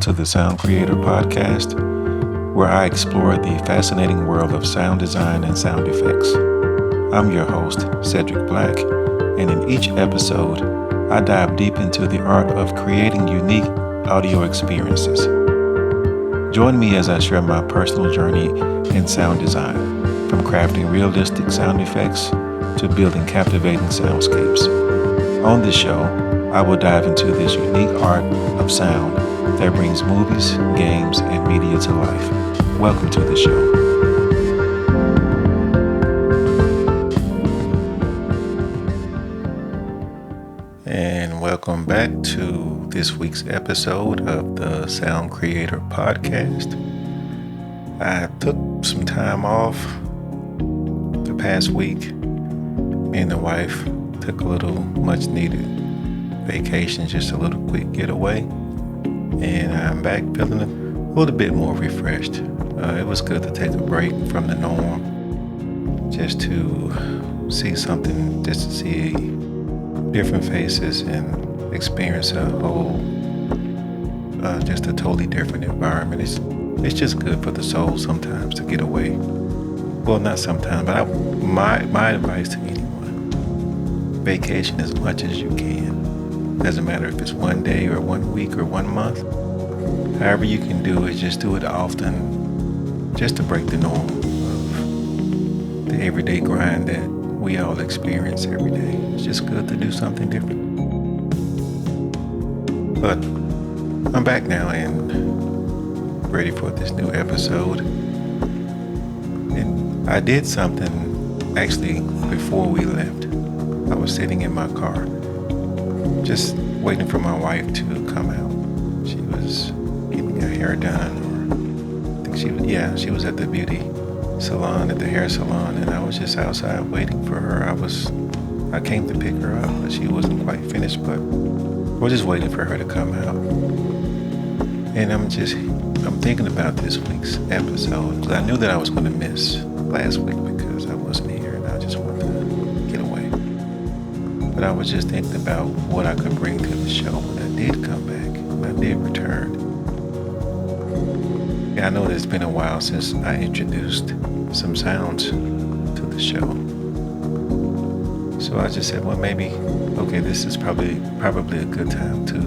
to the Sound Creator Podcast, where I explore the fascinating world of sound design and sound effects. I'm your host, Cedric Black, and in each episode, I dive deep into the art of creating unique audio experiences. Join me as I share my personal journey in sound design, from crafting realistic sound effects to building captivating soundscapes. On this show, I will dive into this unique art of sound that brings movies, games, and media to life. Welcome to the show. And welcome back to this week's episode of the Sound Creator Podcast. I took some time off the past week. Me and the wife took a little much needed vacation, just a little quick getaway, and I'm back feeling a little bit more refreshed. It was good to take a break from the norm, just to see something, just to see different faces and experience a whole, just a totally different environment. It's just good for the soul sometimes to get away. Well, not sometimes, but my advice to anyone: vacation as much as you can. Doesn't matter if it's one day or 1 week or 1 month. However you can do it, just do it often, just to break the norm of the everyday grind that we all experience every day. It's just good to do something different. But I'm back now and ready for this new episode. And I did something actually before we left. I was sitting in my car, just waiting for my wife to come out. She was getting her hair done, or I think she was at the beauty salon, at the hair salon, and I was just outside waiting for her. I came to pick her up, but she wasn't quite finished, but I was just waiting for her to come out. And I'm thinking about this week's episode, because I knew that I was going to miss last week because I wasn't here and I just wanted to get away. But I was just thinking about what I could bring to the show when I did come back, when I did return. Yeah, I know that it's been a while since I introduced some sounds to the show. So I just said, well, maybe, okay, this is probably a good time to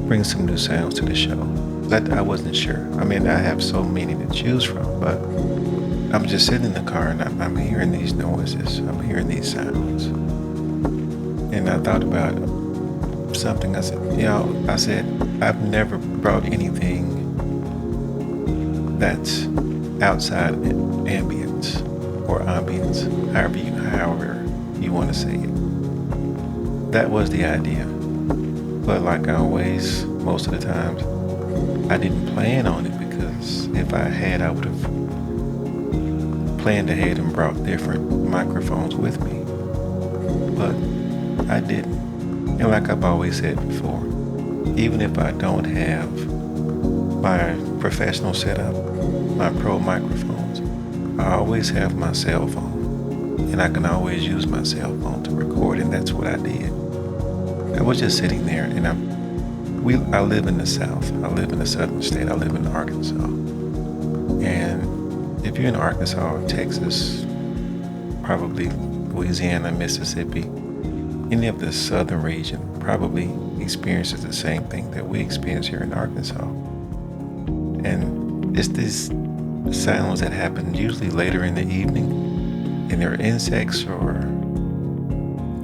bring some new sounds to the show. But I wasn't sure. I mean, I have so many to choose from, but I'm just sitting in the car and I'm hearing these noises. I'm hearing these sounds. And I thought about something. I said, I've never brought anything that's outside ambience or ambience, however you want to say it. That was the idea. But like always, most of the times, I didn't plan on it, because if I had, I would have planned ahead and brought different microphones with me. But I didn't. And like I've always said before, even if I don't have my professional setup, my pro microphones, I always have my cell phone. And I can always use my cell phone to record, and that's what I did. I was just sitting there, and I live in the South. I live in the southern state. I live in Arkansas. And if you're in Arkansas or Texas, probably Louisiana, Mississippi, any of the southern region probably experiences the same thing that we experience here in Arkansas. And it's these sounds that happen usually later in the evening, and they're insects, or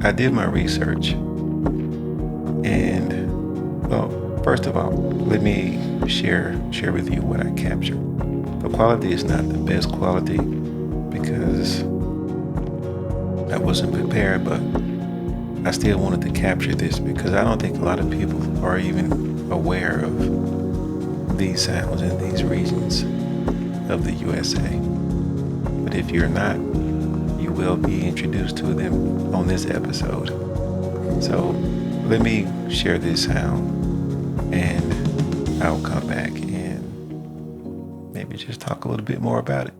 I did my research. And well, first of all, let me share with you what I captured. The quality is not the best quality because I wasn't prepared, but I still wanted to capture this because I don't think a lot of people are even aware of these sounds in these regions of the USA. But if you're not, you will be introduced to them on this episode. So let me share this sound, and I'll come back and maybe just talk a little bit more about it.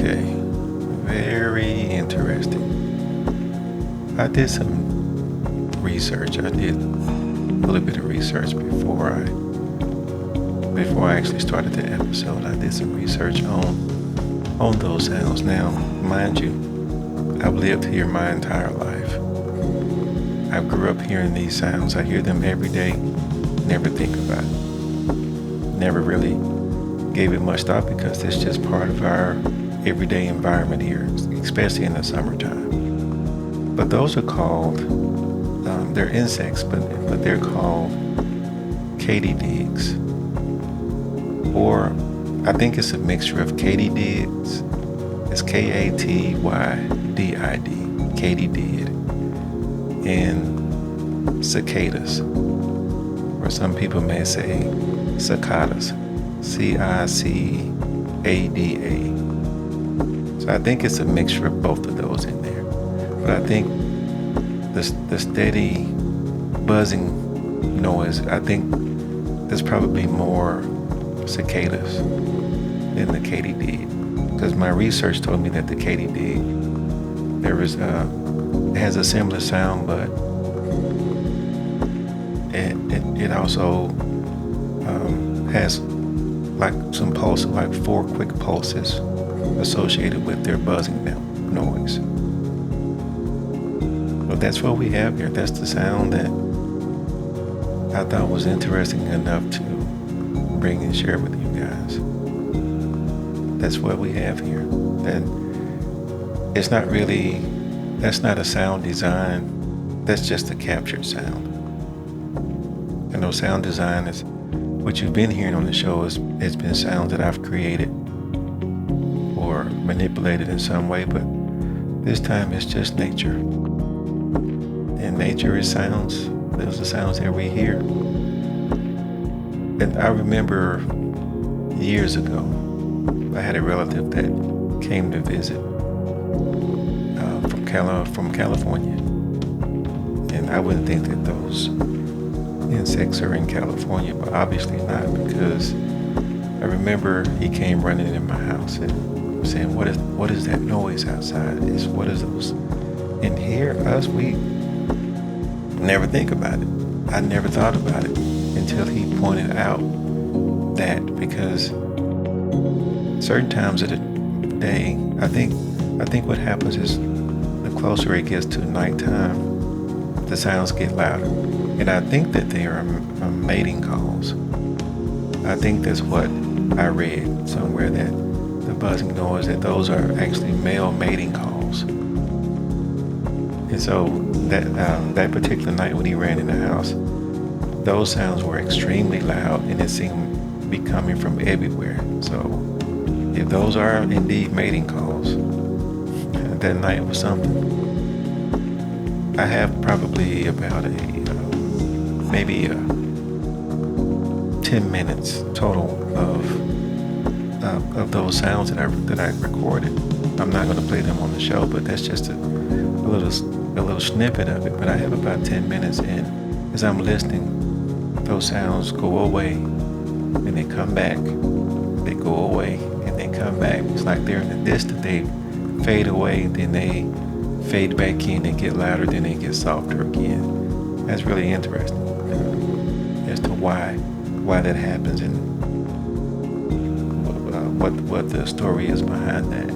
Okay, very interesting. I did some research. I did a little bit of research before I actually started the episode. I did some research on those sounds. Now, mind you, I've lived here my entire life. I grew up hearing these sounds. I hear them every day, never think about it. Never really gave it much thought because it's just part of our everyday environment here, especially in the summertime. But those are called, they're insects, but they're called katydids. Or I think it's a mixture of katydids. It's Katydid, katydid, and cicadas, or some people may say cicadas, Cicada. So I think it's a mixture of both of those in there. But I think the steady buzzing noise, I think there's probably more cicadas than the katydid. Because my research told me that the katydid, it has a similar sound, but it also has like some pulses, like 4 quick pulses associated with their buzzing noise. But that's what we have here. That's the sound that I thought was interesting enough to bring and share with you guys. That's what we have here. And that's not a sound design. That's just a captured sound. I know sound design is what you've been hearing on the show has been sounds that I've created or manipulated in some way, but this time it's just nature. And nature is sounds. Those are sounds that we hear. And I remember years ago, I had a relative that came to visit from California. And I wouldn't think that those insects are in California, but obviously not, because I remember he came running in my house and saying, what is that noise outside? What is those? And here, we never think about it. I never thought about it until he pointed out that, because certain times of the day, I think what happens is the closer it gets to nighttime, the sounds get louder. And I think that they are mating calls. I think that's what I read somewhere, that the buzzing noise, that those are actually male mating calls. And so that particular night when he ran in the house, those sounds were extremely loud, and it seemed to be coming from everywhere. So if those are indeed mating calls, that night was something. I have probably about maybe 10 minutes total of those sounds that I recorded. I'm not going to play them on the show, but that's just a little snippet of it. But I have about 10 minutes, and as I'm listening, those sounds go away and they come back. They go away and they come back. It's like they're in the distance. They fade away, then they fade back in and get louder, then they get softer again. That's really interesting as to why that happens and what the story is behind that.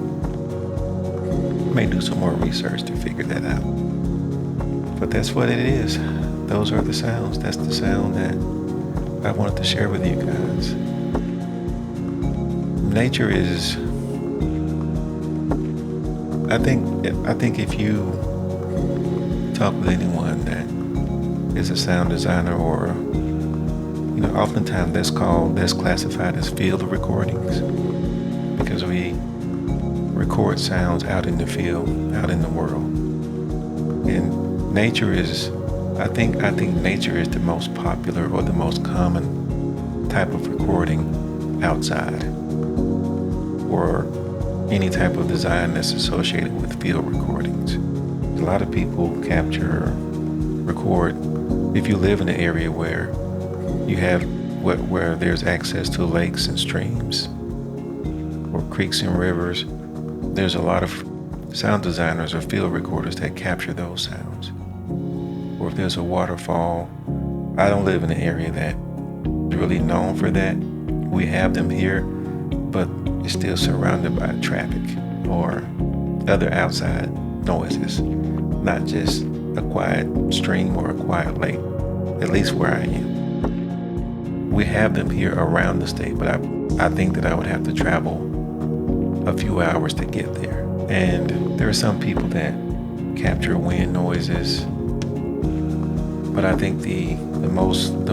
I may do some more research to figure that out. But that's what it is. Those are the sounds. That's the sound that I wanted to share with you guys. Nature is, I think if you talk with anyone that is a sound designer, or oftentimes that's classified as field recordings, because we record sounds out in the field, out in the world. And nature is, I think nature is the most popular or the most common type of recording outside, or any type of design that's associated with field recordings. A lot of people record, if you live in an area where you have where there's access to lakes and streams, or creeks and rivers, there's a lot of sound designers or field recorders that capture those sounds. Or if there's a waterfall, I don't live in an area that's really known for that. We have them here, but it's still surrounded by traffic or other outside noises, not just a quiet stream or a quiet lake, at least where I am. We have them here around the state, but I think that I would have to travel a few hours to get there. And there are some people that capture wind noises, but I think the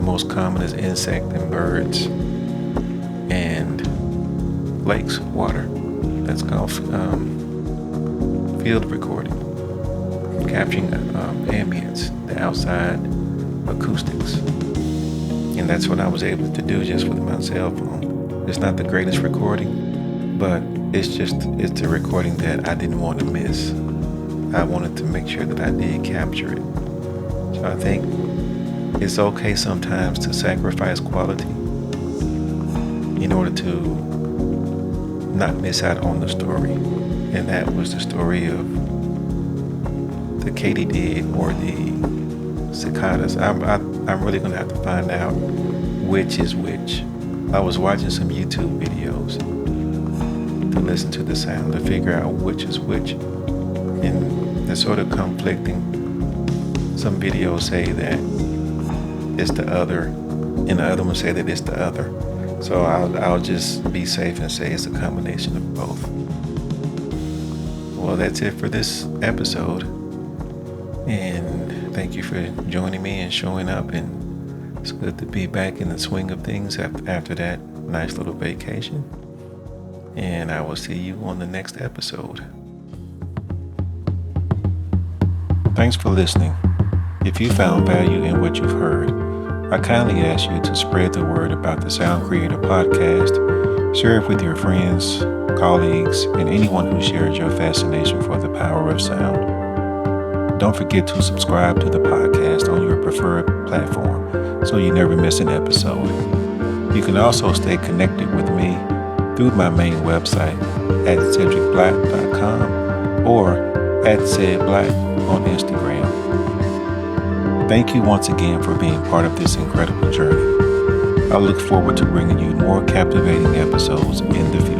most common is insect and birds and lakes, water. That's called field recording, capturing ambience, the outside acoustics. And that's what I was able to do just with my cell phone. It's not the greatest recording, but it's a recording that I didn't want to miss. I wanted to make sure that I did capture it. So I think it's okay sometimes to sacrifice quality in order to not miss out on the story. And that was the story of the katydid or the cicadas. I'm really gonna have to find out which is which. I was watching some YouTube videos to listen to the sound to figure out which is which, and they're sort of conflicting. Some videos say that it's the other, and the other ones say that it's the other. So I'll just be safe and say it's a combination of both. Well, that's it for this episode, and thank you for joining me and showing up, and it's good to be back in the swing of things after that nice little vacation. And I will see you on the next episode. Thanks for listening. If you found value in what you've heard, I kindly ask you to spread the word about the Sound Creator Podcast, share it with your friends, colleagues, and anyone who shares your fascination for the power of sound. Don't forget to subscribe to the podcast on your preferred platform so you never miss an episode. You can also stay connected with me through my main website at cedricblack.com or at cedblack on Instagram. Thank you once again for being part of this incredible journey. I look forward to bringing you more captivating episodes in the future.